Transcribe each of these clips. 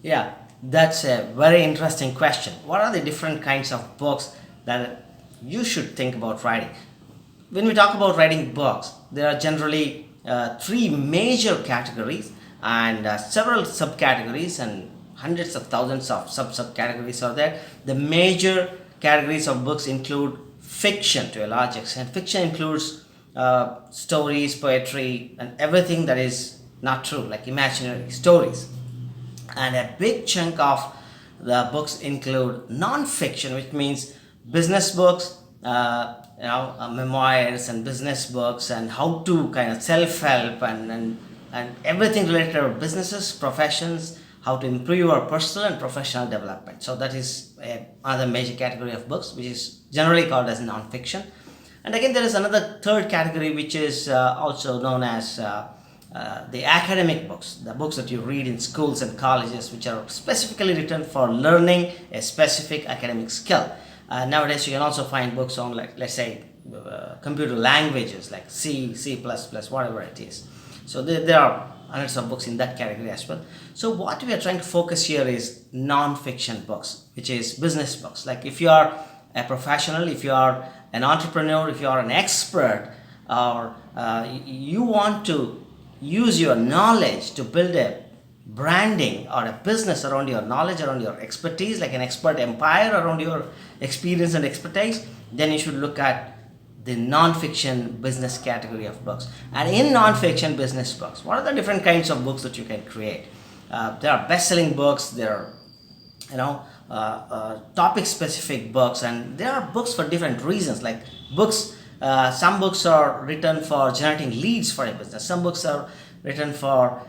Yeah, that's a very interesting question. What are the different kinds of books that you should think about writing? When we talk about writing books, there are generally three major categories and several subcategories, and hundreds of thousands of subcategories are there. The major categories of books include fiction to a large extent. Fiction includes stories, poetry, and everything that is not true, like imaginary stories. And a big chunk of the books include non-fiction, which means business books, memoirs and business books, and how to kind of self-help and everything related to businesses, professions, how to improve your personal and professional development. So that is another major category of books, which is generally called as non-fiction. And again, there is another third category, which is also known as the academic books, the books that you read in schools and colleges, which are specifically written for learning a specific academic skill. Nowadays, you can also find books on, like, let's say, computer languages like C, C++, whatever it is. So there are hundreds of books in that category as well. So what we are trying to focus here is non-fiction books, which is business books. Like if you are a professional, if you are an entrepreneur, if you are an expert, or you want to use your knowledge to build a branding or a business around your knowledge, around your expertise, like an expert empire around your experience and expertise, then you should look at the non-fiction business category of books. And in non-fiction business books, what are the different kinds of books that you can create? There are best-selling books, there are topic specific books, and there are books for different reasons. Like books, some books are written for generating leads for a business, some books are written for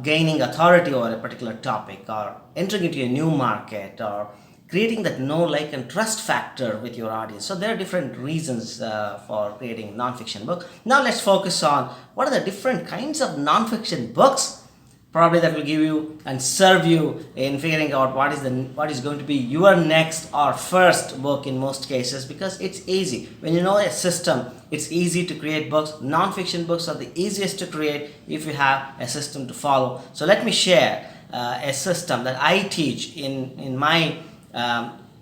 gaining authority over a particular topic, or entering into a new market, or creating that know, like, and trust factor with your audience. So there are different reasons for creating non-fiction book. Now let's focus on what are the different kinds of non-fiction books probably that will give you and serve you in figuring out what is going to be your next or first book in most cases, because it's easy. When you know a system, it's easy to create books. Non-fiction books are the easiest to create if you have a system to follow. So let me share a system that I teach in my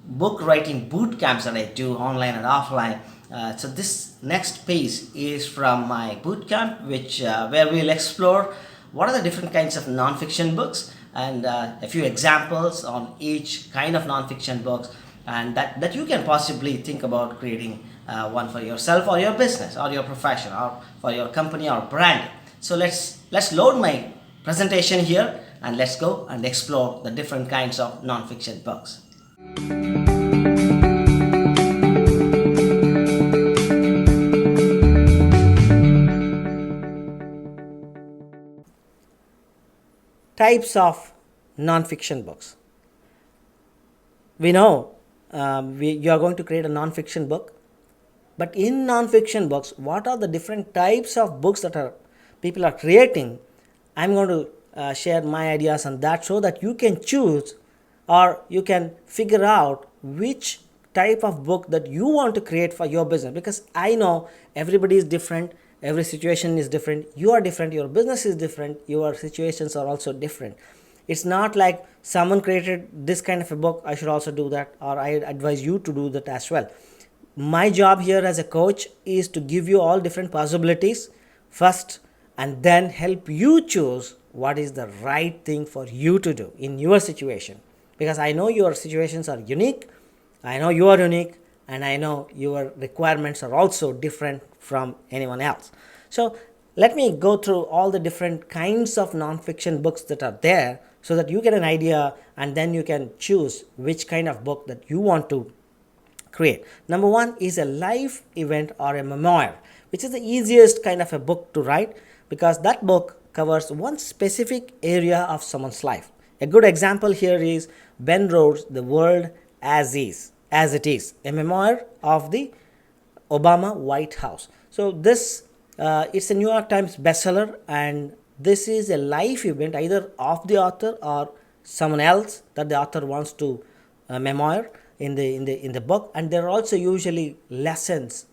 book writing boot camps that I do online and offline. So this next piece is from my boot camp, which where we'll explore what are the different kinds of non-fiction books, and a few examples on each kind of non-fiction books, and that you can possibly think about creating one for yourself or your business or your profession or for your company or brand. So let's load my presentation here, and let's go and explore the different kinds of non-fiction books. Types of non-fiction books. We know you are going to create a non-fiction book, but in non-fiction books, what are the different types of books that people are creating? I'm going to share my ideas on that, so that you can choose or you can figure out which type of book that you want to create for your business. Because I know everybody is different, every situation is different, you are different, your business is different, your situations are also different. It's not like someone created this kind of a book, I should also do that, or I advise you to do that as well. My job here as a coach is to give you all different possibilities first, and then help you choose what is the right thing for you to do in your situation. Because I know your situations are unique, I know you are unique, and I know your requirements are also different from anyone else. So let me go through all the different kinds of non-fiction books that are there, so that you get an idea, and then you can choose which kind of book that you want to create. Number one is a life event or a memoir, which is the easiest kind of a book to write, because that book covers one specific area of someone's life. A good example here is Ben Rhodes' The World as It Is, a memoir of the Obama White House. So this it's a New York Times bestseller, and this is a life event either of the author or someone else that the author wants to memoir in the book. And there are also usually lessons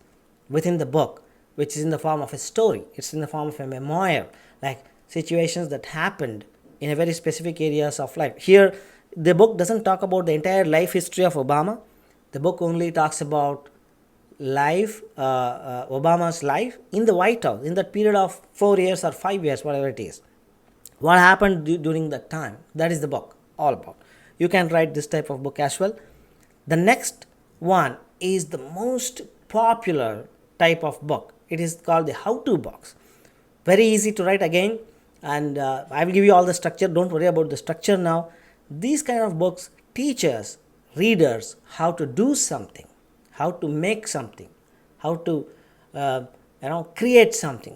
within the book, which is in the form of a story. It's in the form of a memoir, like situations that happened in a very specific areas of life. Here, the book doesn't talk about the entire life history of Obama. The book only talks about Obama's life in the White House in that period of 4 years or 5 years, whatever it is. What happened during that time? That is the book all about. You can write this type of book as well. The next one is the most popular type of book. It is called the how-to books. Very easy to write again, and I will give you all the structure. Don't worry about the structure now. These kind of books teach us, readers, how to do something, how to make something, how to create something.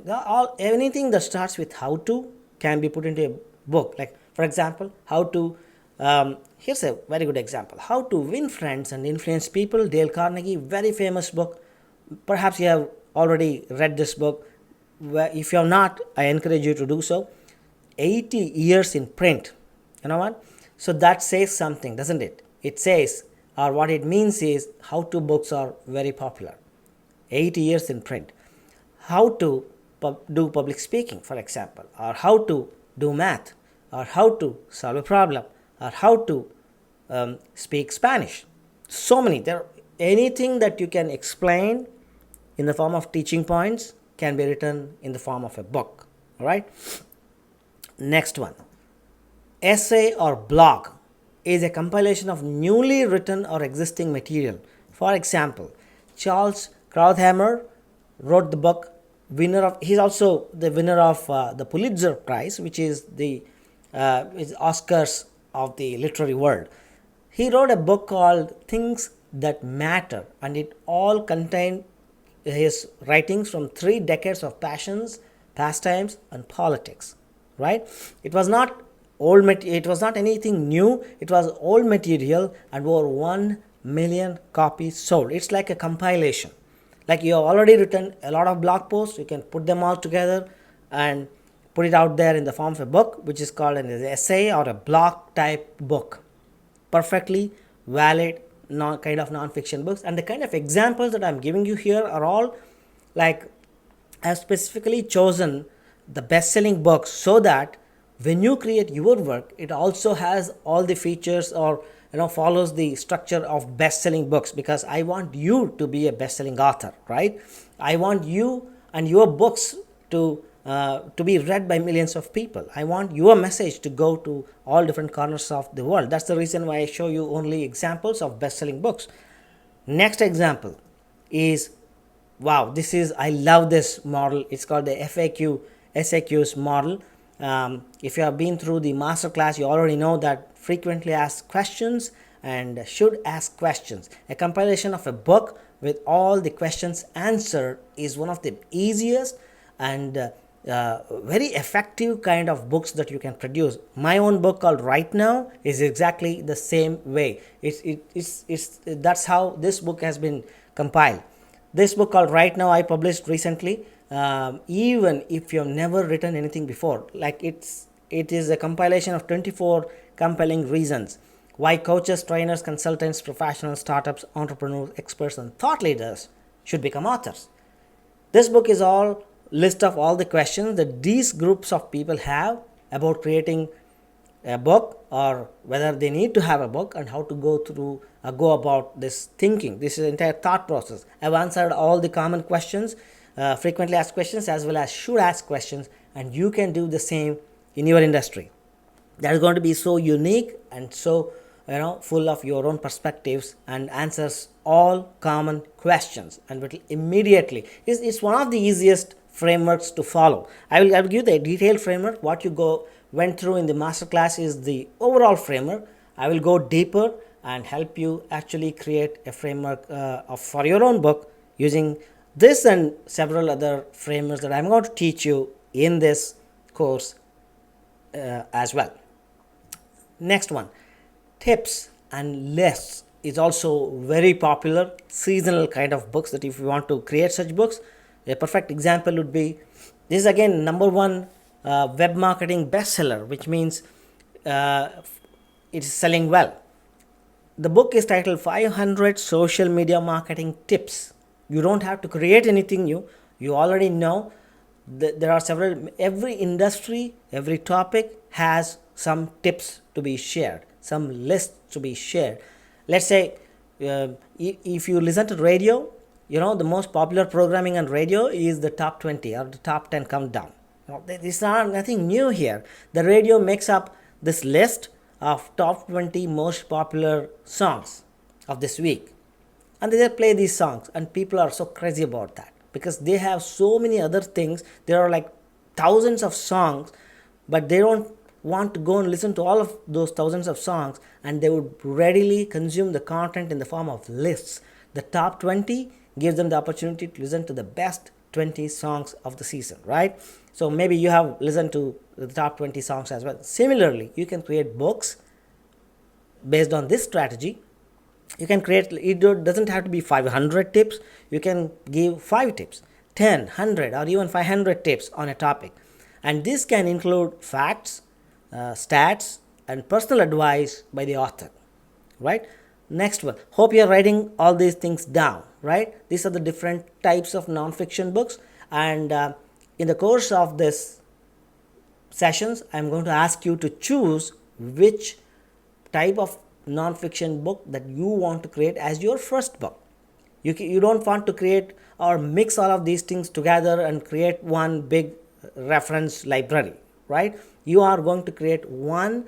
Anything that starts with how to can be put into a book. Like, for example, how to here's a very good example: How to Win Friends and Influence People, Dale Carnegie, very famous book. Perhaps you have already read this book. If you have not, I encourage you to do so. 80 years in print. You know what? So that says something, doesn't it? It says, or what it means is, how-to books are very popular. 80 years in print. How to do public speaking, for example, or how to do math, or how to solve a problem, or how to speak Spanish. So many. Anything that you can explain in the form of teaching points can be written in the form of a book. All right. Next one. Essay or blog is a compilation of newly written or existing material. For example, Charles Krauthammer wrote the book. He's also the winner of the Pulitzer Prize, which is the Oscars of the literary world. He wrote a book called Things That Matter, and it all contained his writings from 3 decades of passions, pastimes, and politics. Right? It was not it was not anything new. It was old material, and over 1 million copies sold. It's like a compilation. Like, you have already written a lot of blog posts, you can put them all together and put it out there in the form of a book, which is called an essay or a blog type book. Perfectly valid kind of non-fiction books. And the kind of examples that I'm giving you here are all like, I have specifically chosen the best-selling books so that when you create your work, it also has all the features, or follows the structure of best-selling books, because I want you to be a best-selling author, right? I want you and your books to be read by millions of people. I want your message to go to all different corners of the world. That's the reason why I show you only examples of best-selling books. Next example is, wow, I love this model. It's called the SAQs model. If you have been through the Masterclass, you already know that frequently asked questions and should ask questions. A compilation of a book with all the questions answered is one of the easiest and very effective kind of books that you can produce. My own book called Right Now is exactly the same way. That's how this book has been compiled. This book called Right Now I published recently. Even if you have never written anything before, like it is a compilation of 24 compelling reasons why coaches, trainers, consultants, professionals, startups, entrepreneurs, experts, and thought leaders should become authors. This book is all list of all the questions that these groups of people have about creating a book, or whether they need to have a book, and how to go about this thinking. This is the entire thought process. I've answered all the common questions, frequently asked questions, as well as should ask questions, and you can do the same in your industry. That is going to be so unique and so full of your own perspectives, and answers all common questions, and will immediately it's one of the easiest frameworks to follow. I will give the detailed framework. What you went through in the masterclass is the overall framework. I will go deeper and help you actually create a framework for your own book using this and several other frameworks that I'm going to teach you in this course as well. Next one, tips and lists is also very popular seasonal kind of books, that if you want to create such books, a perfect example would be, this is again #1 web marketing bestseller, which means it is selling well. The book is titled 500 Social Media Marketing Tips. You don't have to create anything new. You already know that there are every industry, every topic has some tips to be shared, some lists to be shared. Let's say if you listen to radio, the most popular programming on radio is the top 20 or the top 10 countdown. This is nothing new here. The radio makes up this list of top 20 most popular songs of this week, and they just play these songs, and people are so crazy about that because they have so many other things. There are like thousands of songs, but they don't want to go and listen to all of those thousands of songs, and they would readily consume the content in the form of lists. The top 20 gives them the opportunity to listen to the best 20 songs of the season, right? So maybe you have listened to the top 20 songs as well. Similarly, you can create books based on this strategy. You can create, it doesn't have to be 500 tips. You can give 5 tips, 10, 100, or even 500 tips on a topic. And this can include facts, stats, and personal advice by the author, right? Next one. Hope you're writing all these things down, right? These are the different types of non-fiction books. And in the course of this sessions, I'm going to ask you to choose which type of non-fiction book that you want to create as your first book. You don't want to create or mix all of these things together and create one big reference library, right? You are going to create one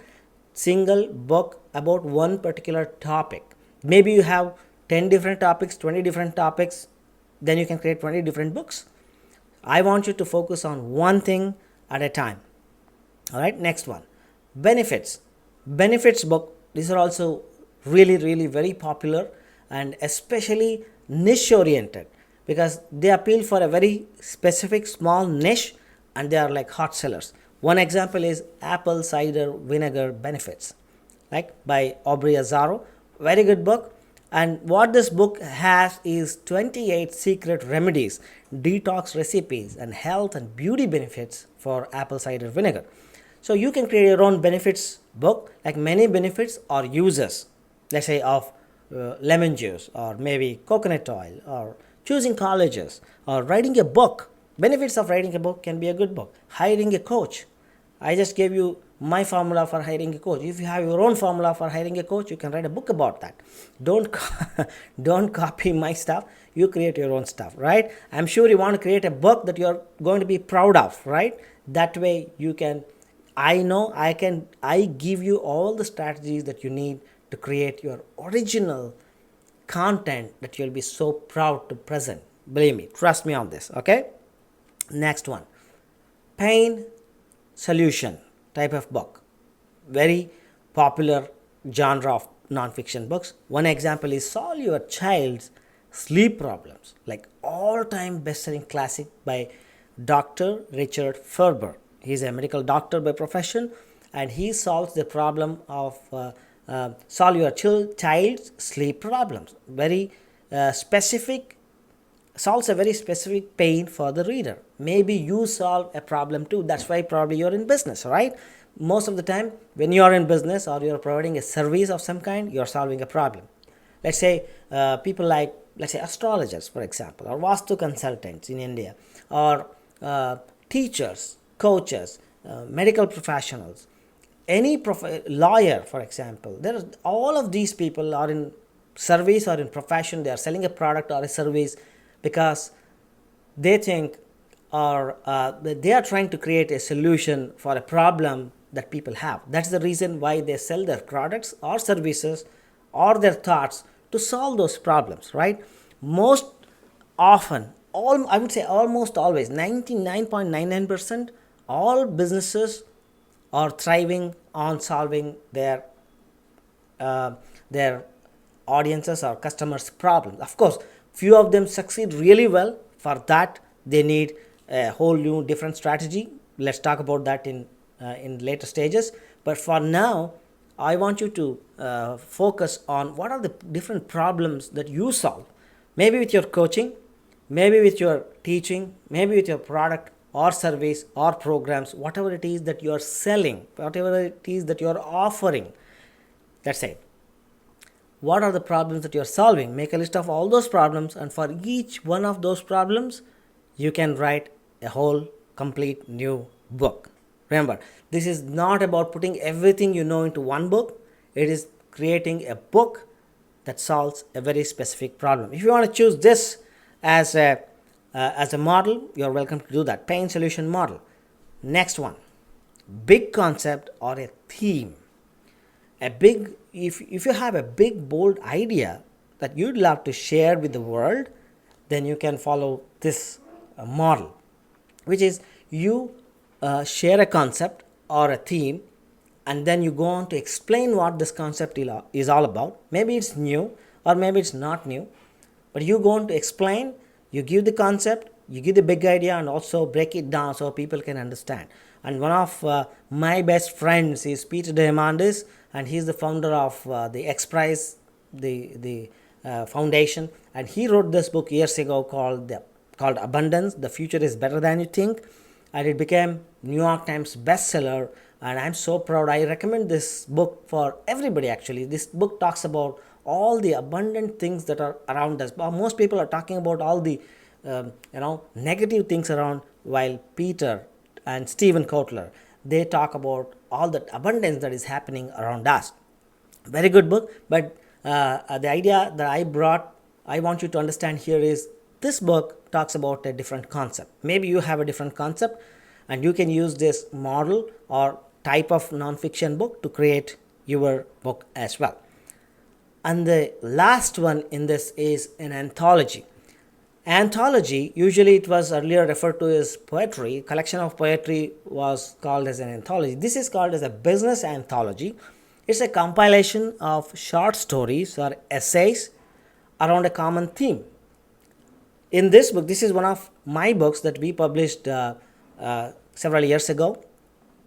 single book about one particular topic. Maybe you have 10 different topics, 20 different topics, then you can create 20 different books. I want you to focus on one thing at a time. All right, next one. Benefits book. These are also really, really very popular and especially niche oriented because they appeal for a very specific small niche and they are like hot sellers. One example is Apple Cider Vinegar Benefits, like by Aubrey Azaro. Very good book. And what this book has is 28 secret remedies, detox recipes, and health and beauty benefits for apple cider vinegar. So you can create your own benefits book, like many benefits or uses, let's say of lemon juice or maybe coconut oil or choosing colleges or writing a book. Benefits of writing a book can be a good book. Hiring a coach. I just gave you my formula for hiring a coach. If you have your own formula for hiring a coach, you can write a book about that. Don't copy my stuff. You create your own stuff, right? I'm sure you want to create a book that you're going to be proud of, right? That way you can, I give you all the strategies that you need to create your original content that you'll be so proud to present. Believe me, trust me on this, okay? Next one, pain solution type of book. Very popular genre of non-fiction books. One example is Solve Your Child's Sleep Problems, like all-time best-selling classic by Dr. Richard Ferber. He's a medical doctor by profession, and he solves the problem of solve your child's sleep problems. Very specific, solves a very specific pain for the reader. Maybe you solve a problem too. That's why probably you're in business, right? Most of the time when you are in business or you're providing a service of some kind, you're solving a problem. Let's say people like, let's say astrologers, for example, or Vastu consultants in India, or teachers, coaches, medical professionals, any lawyer, for example. All of these people are in service or in profession. They are selling a product or a service because they think or they are trying to create a solution for a problem that people have. That's the reason why they sell their products or services or their thoughts to solve those problems, right? Most often, I would say almost always, 99.99%, all businesses are thriving on solving their audiences or customers' problems. Of course, few of them succeed really well. For that, they need a whole new different strategy. Let's talk about that in later stages. But for now, I want you to focus on what are the different problems that you solve. Maybe with your coaching, maybe with your teaching, maybe with your product or service or programs, whatever it is that you are selling, whatever it is that you are offering. That's it. What are the problems that you are solving? Make a list of all those problems, and for each one of those problems, you can write a whole complete new book, Remember, this is not about putting everything you know into one book. It is creating a book that solves a very specific problem. If you want to choose this as a model, you're welcome to do that. Pain solution model. Next one, big concept or a theme. If you have a big bold idea that you'd love to share with the world, then you can follow this model, which is you share a concept or a theme, and then you go on to explain what this concept is all about. Maybe it's new or maybe it's not new, but you go on to explain, you give the concept, you give the big idea, and also break it down so people can understand. And one of my best friends is Peter Diamandis, and he's the founder of the X Prize, the foundation, and he wrote this book years ago called Abundance. The Future is Better Than You Think, and it became New York Times bestseller. And I'm so proud. I recommend this book for everybody. Actually, this book talks about all the abundant things that are around us. But most people are talking about all the negative things around, while Peter and Stephen Kotler, they talk about all that abundance that is happening around us. Very good book. But the idea that I want you to understand here is this book talks about a different concept. Maybe you have a different concept, and you can use this model or type of non-fiction book to create your book as well. And the last one in this is an anthology. Anthology, usually it was earlier referred to as poetry. Collection of poetry was called as an anthology. This is called as a business anthology. It's a compilation of short stories or essays around a common theme. In this book, this is one of my books that we published several years ago.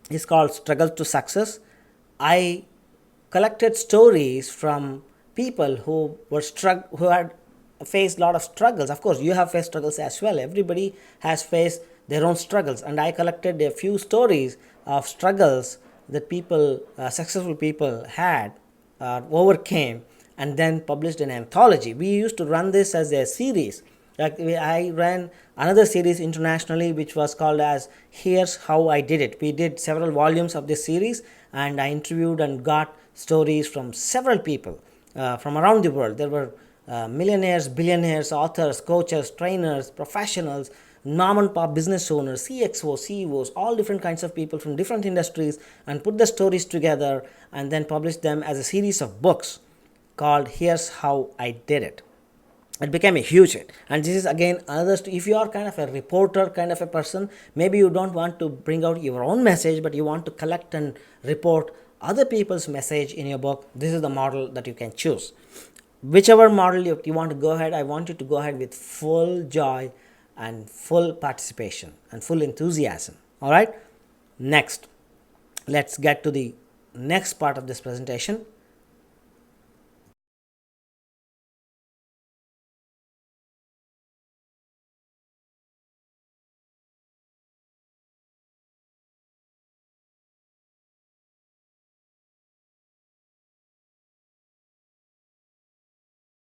It's called Struggle to Success. I collected stories from people who had faced a lot of struggles. Of course, you have faced struggles as well. Everybody has faced their own struggles, and I collected a few stories of struggles that successful people had overcame, and then published an anthology. We used to run this as a series. I ran another series internationally which was called as Here's How I Did It. We did several volumes of this series, and I interviewed and got stories from several people from around the world. There were millionaires, billionaires, authors, coaches, trainers, professionals, mom and pop business owners, CXOs, CEOs, all different kinds of people from different industries, and put the stories together and then published them as a series of books called Here's How I Did It. It became a huge hit. And this is again another if you are kind of a reporter kind of a person, maybe you don't want to bring out your own message, but you want to collect and report other people's message in your book, this is the model that you can choose. Whichever model you want to go ahead, I want you to go ahead with full joy and full participation and full enthusiasm. All right. Next, let's get to the next part of this presentation.